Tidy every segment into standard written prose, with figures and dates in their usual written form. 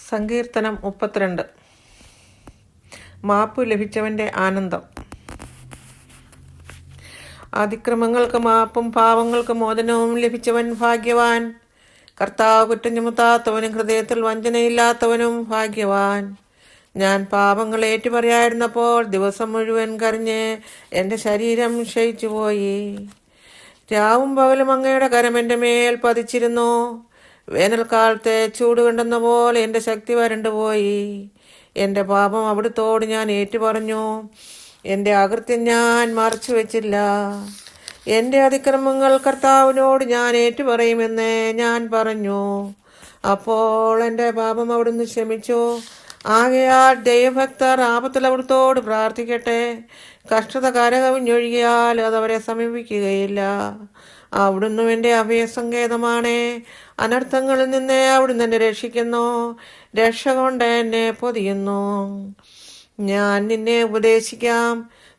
സങ്കീർത്തനം 32. മാപ്പ് ലഭിച്ചവൻ്റെ ആനന്ദം. അതിക്രമങ്ങൾക്ക് മാപ്പും പാവങ്ങൾക്ക് മോചനവും ലഭിച്ചവൻ ഭാഗ്യവാൻ. കർത്താവ് കുറ്റം ചുമത്താത്തവനും ഹൃദയത്തിൽ വഞ്ചനയില്ലാത്തവനും ഭാഗ്യവാൻ. ഞാൻ പാപങ്ങൾ ഏറ്റുപറയായിരുന്നപ്പോൾ ദിവസം മുഴുവൻ കരഞ്ഞ് എൻ്റെ ശരീരം ക്ഷയിച്ചുപോയി. രാവും പകലും അങ്ങയുടെ കരം എൻ്റെ മേൽ പതിച്ചിരുന്നു. വേനൽക്കാലത്തെ ചൂട് കണ്ടെന്ന പോലെ എൻ്റെ ശക്തി വരണ്ടുപോയി. എൻ്റെ പാപം അവിടുത്തോട് ഞാൻ ഏറ്റുപറഞ്ഞു. എൻ്റെ അകൃത്യം ഞാൻ മറച്ചു വെച്ചില്ല. എൻ്റെ അതിക്രമങ്ങൾ കർത്താവിനോട് ഞാൻ ഏറ്റുപറയുമെന്ന് ഞാൻ പറഞ്ഞു. അപ്പോൾ എൻ്റെ പാപം അവിടുന്ന് ക്ഷമിച്ചു. ആകയാൽ ദൈവഭക്തർ ആപത്തിൽ അവിടുത്തോട് പ്രാർത്ഥിക്കട്ടെ. കഷ്ടത കരകവിഞ്ഞൊഴുകിയാൽ അതവരെ സമീപിക്കുകയില്ല. അവിടുന്ന് എൻ്റെ അഭയസങ്കേതമാണ്. അനർത്ഥങ്ങളിൽ നിന്ന് അവിടുന്ന് എന്നെ രക്ഷിക്കുന്നു. രക്ഷ കൊണ്ട് എന്നെ പൊതിയുന്നു. ഞാൻ നിന്നെ ഉപദേശിക്കാം,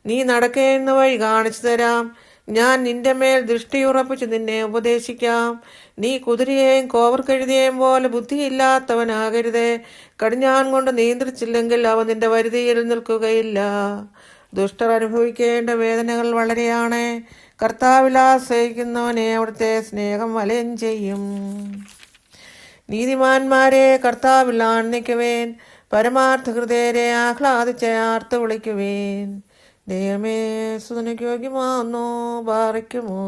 നീ നടക്കേണ്ട വഴി കാണിച്ചു തരാം. ഞാൻ നിന്റെ മേൽ ദൃഷ്ടിയുറപ്പിച്ച് നിന്നെ ഉപദേശിക്കാം. നീ കുതിരയെയും കോവർക്കഴുതിയെയും പോലെ ബുദ്ധിയില്ലാത്തവനാകരുത്. കടിഞ്ഞാൻ കൊണ്ട് നിയന്ത്രിച്ചില്ലെങ്കിൽ അവ നിന്റെ വരുതിയിൽ നിൽക്കുകയില്ല. ദുഷ്ടർ അനുഭവിക്കേണ്ട വേദനകൾ വളരെയാണ്. കർത്താവിൽ ആശ്രയിക്കുന്നവനെ അവിടുത്തെ സ്നേഹം വലയം ചെയ്യും. നീതിമാന്മാരെ കർത്താവിൽ ആനന്ദിക്കുവേൻ. പരമാർത്ഥ ഹൃദയരെ ആഹ്ലാദിച്ച് ആർത്ത് വിളിക്കുവേൻ. ദൈവമേ സ്തുതിക്ക് യോഗ്യമാകുന്നു. ബാറയ്ക്കുമോ.